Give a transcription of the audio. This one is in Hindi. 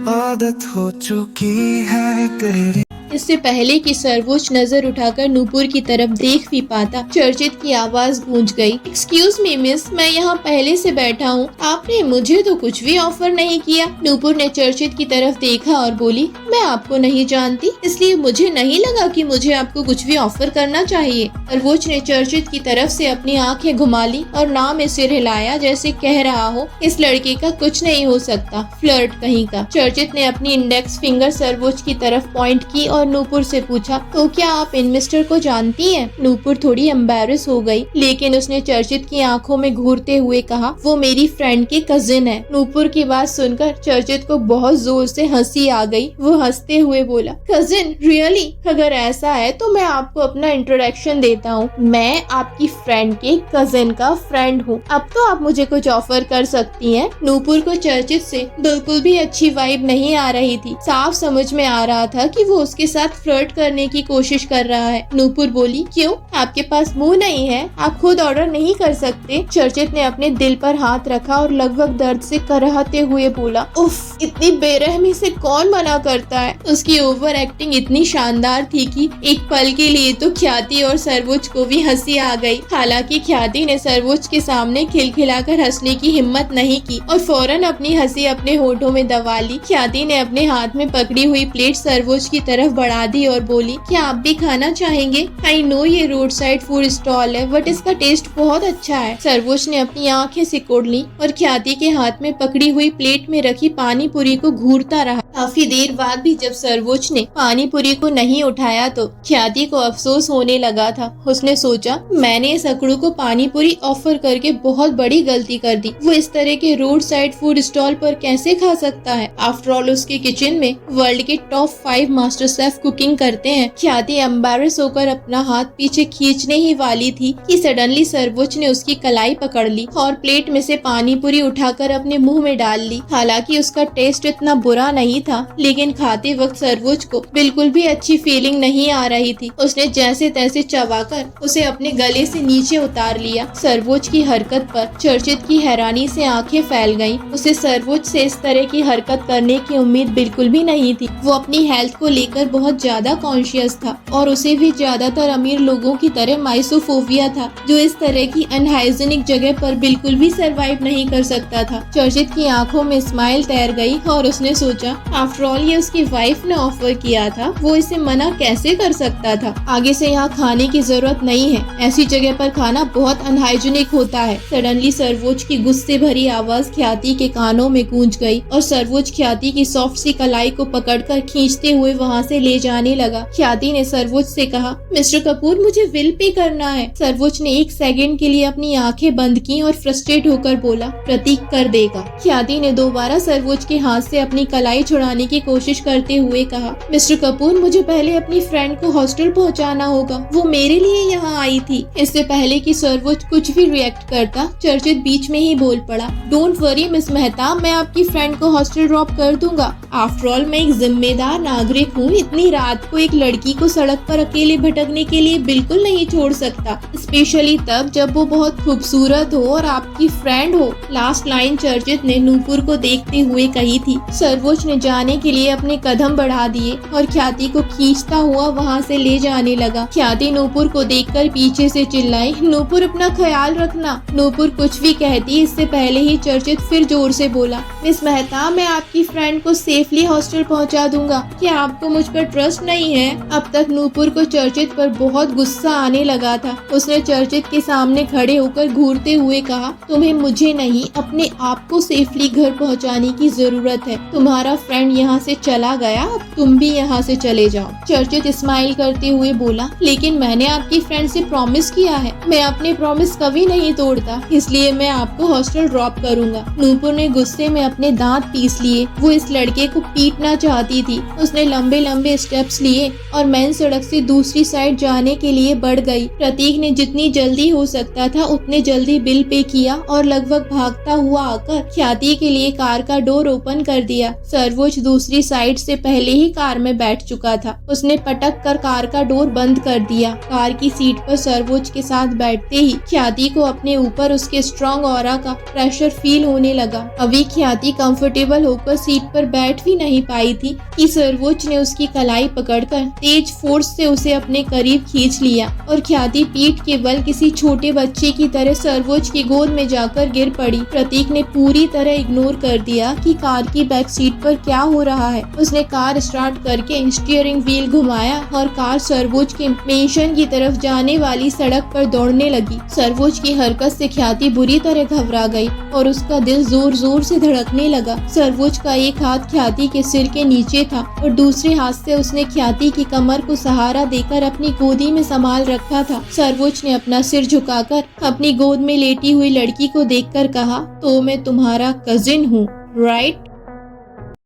आदत हो चुकी है तेरी। इससे पहले कि सर्वोच्च नजर उठाकर नूपुर की तरफ देख भी पाता, चर्चित की आवाज गूंज गई। एक्सक्यूज मी मिस, मैं यहाँ पहले से बैठा हूँ, आपने मुझे तो कुछ भी ऑफर नहीं किया। नूपुर ने चर्चित की तरफ देखा और बोली, मैं आपको नहीं जानती, इसलिए मुझे नहीं लगा कि मुझे आपको कुछ भी ऑफर करना चाहिए। सर्वोच्च ने चर्चित की तरफ से अपनी आंखें घुमा ली और नाम में सिर हिलाया, जैसे कह रहा हो इस लड़के का कुछ नहीं हो सकता, फ्लर्ट कहीं का। चर्चित ने अपनी इंडेक्स फिंगर सर्वोच्च की तरफ पॉइंट की और नूपुर से पूछा, तो क्या आप इन मिस्टर को जानती हैं? नूपुर थोड़ी एम्बैरेस हो गई, लेकिन उसने चर्चित की आंखों में घूरते हुए कहा, वो मेरी फ्रेंड के कजिन है। नूपुर की बात सुनकर चर्चित को बहुत जोर से हंसी आ गई। वो हंसते हुए बोला, कजिन रियली? अगर ऐसा है तो मैं आपको अपना इंट्रोडक्शन देता हूँ। मैं आपकी फ्रेंड के कजिन का फ्रेंड हूँ। अब तो आप मुझे कुछ ऑफर कर सकती हैं। नूपुर को चर्चित से बिल्कुल भी अच्छी वाइब नहीं आ रही थी। साफ समझ में आ रहा था कि वो उसके साथ फ्लर्ट करने की कोशिश कर रहा है। नूपुर बोली, क्यों, आपके पास मुंह नहीं है? आप खुद ऑर्डर नहीं कर सकते? चर्चित ने अपने दिल पर हाथ रखा और लगभग दर्द से करहते हुए बोला, उफ, इतनी बेरहमी से कौन मना करता है? उसकी ओवर एक्टिंग इतनी शानदार थी कि एक पल के लिए तो ख्याति और सर्वोच्च को भी हंसी आ गई। हालांकि ख्याति ने सर्वोच्च के सामने खिलखिलाकर हंसने की हिम्मत नहीं की और फौरन अपनी हंसी अपने होठों में दबा ली। ख्याति ने अपने हाथ में पकड़ी हुई प्लेट सर्वोच्च की तरफ बढ़ा दी और बोली, क्या आप भी खाना चाहेंगे? आई नो ये रोड साइड फूड स्टॉल है, बट इसका टेस्ट बहुत अच्छा है। सर्वोच्च ने अपनी आंखें सिकोड़ ली और ख्याति के हाथ में पकड़ी हुई प्लेट में रखी पानी पूरी को घूरता रहा। काफी देर बाद भी जब सर्वोच्च ने पानी पूरी को नहीं उठाया तो ख्याति को अफसोस होने लगा था। उसने सोचा, मैंने इस अकड़ू को पानी पूरी ऑफर करके बहुत बड़ी गलती कर दी। वो इस तरह के रोड साइड फूड स्टॉल पर कैसे खा सकता है? आफ्टर ऑल उसके किचन में वर्ल्ड के टॉप 5 मास्टर शेफ कुकिंग करते हैं। ख्याति एम्बैरेस होकर अपना हाथ पीछे खींचने ही वाली थी कि सडनली सर्वोच्च ने उसकी कलाई पकड़ ली और प्लेट में से पानी पूरी उठाकर अपने मुंह में डाल ली। हालांकि उसका टेस्ट इतना बुरा नहीं था, लेकिन खाते वक्त सर्वोच्च को बिल्कुल भी अच्छी फीलिंग नहीं आ रही थी। उसने जैसे तैसे चबाकर उसे अपने गले से नीचे उतार लिया। सर्वोच्च की हरकत पर चर्चित की हैरानी से आंखें फैल गईं। उसे सर्वोच्च से इस तरह की हरकत करने की उम्मीद बिल्कुल भी नहीं थी। वो अपनी हेल्थ को लेकर बहुत ज्यादा कॉन्शियस था और उसे भी ज्यादातर अमीर लोगों की तरह माइसोफोबिया था, जो इस तरह की अनहाइजीनिक जगह पर बिल्कुल भी सरवाइव नहीं कर सकता था। चर्चित की आंखों में स्माइल तैर गई और उसने सोचा, आफ्टर ऑल ये उसकी वाइफ ने ऑफर किया था, वो इसे मना कैसे कर सकता था? आगे से यहाँ खाने की जरूरत नहीं है, ऐसी जगह पर खाना बहुत अनहाइजीनिक होता है। सडनली सर्वोच्च की गुस्से भरी आवाज ख्याति के कानों में गूंज गई और सर्वोच्च ख्याति की सॉफ्ट सी कलाई को पकड़कर खींचते हुए वहाँ से ले जाने लगा। ख्याति ने सर्वोच्च से कहा, मिस्टर कपूर मुझे विल पे करना है। सर्वोच्च ने एक सेकंड के लिए अपनी आंखें बंद की और फ्रस्ट्रेट होकर बोला, प्रतीक कर देगा। ख्याति ने दोबारा सर्वोच्च के हाथ से अपनी कलाई छुड़ाने की कोशिश करते हुए कहा, मिस्टर कपूर मुझे पहले अपनी फ्रेंड को हॉस्टल पहुंचाना होगा, वो मेरे लिए यहाँ आई थी। इससे पहले कि सर्वोच्च कुछ भी रिएक्ट करता, चर्चित बीच में ही बोल पड़ा, डोंट वरी मिस मेहता, मैं आपकी फ्रेंड को हॉस्टल ड्रॉप कर दूंगा। आफ्टर ऑल मैं एक जिम्मेदार नागरिक हूँ, इतनी रात को एक लड़की को सड़क पर अकेले भटकने के लिए बिल्कुल नहीं छोड़ सकता, स्पेशली तब जब वो बहुत खूबसूरत हो और आपकी फ्रेंड हो। लास्ट लाइन चर्चित ने नूपुर को देखते हुए कही थी। सर्वोच्च ने जाने के लिए अपने कदम बढ़ा दिए और ख्याति को खींचता हुआ वहाँ से ले जाने लगा। ख्याति नूपुर को देखकर पीछे से चिल्लाई, नूपुर अपना ख्याल रखना। नूपुर कुछ भी कहती इससे पहले ही चर्चित फिर जोर से बोला, मिस मेहता मैं आपकी फ्रेंड को सेफली हॉस्टल पहुँचा दूंगा, क्या आपको मुझ पर ट्रस्ट नहीं है? अब तक नूपुर को चर्चित पर बहुत गुस्सा आने लगा था। उसने चर्चित के सामने खड़े होकर घूरते हुए कहा, तुम्हें मुझे नहीं अपने आप को सेफली घर पहुंचाने की जरूरत है। तुम्हारा फ्रेंड यहाँ से चला गया, अब तुम भी यहाँ से चले जाओ। चर्चित स्माइल करते हुए बोला, लेकिन मैंने आपकी फ्रेंड से प्रॉमिस किया है, मैं अपने प्रॉमिस कभी नहीं तोड़ता, इसलिए मैं आपको हॉस्टल ड्रॉप करूंगा। नूपुर ने गुस्से में अपने दांत पीस लिए। वो इस लड़के को पीटना चाहती थी। उसने लंबे लंबे स्टेप्स लिए और मेन सड़क से दूसरी साइड जाने के लिए बढ़ गई। प्रतीक ने जितनी जल्दी हो सकता था उतने जल्दी बिल पे किया और लगभग भागता हुआ आकर ख्याति के लिए कार का डोर ओपन कर दिया। सर्वोच्च दूसरी साइड लाइट से पहले ही कार में बैठ चुका था। उसने पटक कर कार का डोर बंद कर दिया। कार की सीट पर सर्वोच्च के साथ बैठते ही ख्याति को अपने ऊपर उसके स्ट्रॉन्ग ऑरा का प्रेशर फील होने लगा। अभी ख्याति कंफर्टेबल होकर सीट पर बैठ भी नहीं पाई थी कि सर्वोच्च ने उसकी कलाई पकड़कर तेज फोर्स से उसे अपने करीब खींच लिया और ख्याति पीठ के बल किसी छोटे बच्चे की तरह सर्वोच्च की गोद में जाकर गिर पड़ी। प्रतीक ने पूरी तरह इग्नोर कर दिया कि कार की बैक सीट पर क्या हो रहा है। उसने कार स्टार्ट करके स्टीयरिंग व्हील घुमाया और कार सर्वोच्च के मेंशन की तरफ जाने वाली सड़क पर दौड़ने लगी। सर्वोच्च की हरकत से ख्याति बुरी तरह घबरा गई और उसका दिल जोर जोर से धड़कने लगा। सर्वोच्च का एक हाथ ख्याति के सिर के नीचे था और दूसरे हाथ से उसने ख्याति की कमर को सहारा देकर अपनी गोदी में संभाल रखा था। सर्वोच्च ने अपना सिर झुकाकर अपनी गोद में लेटी हुई लड़की को देखकर कहा, तो मैं तुम्हारा कजिन हूँ, राइट?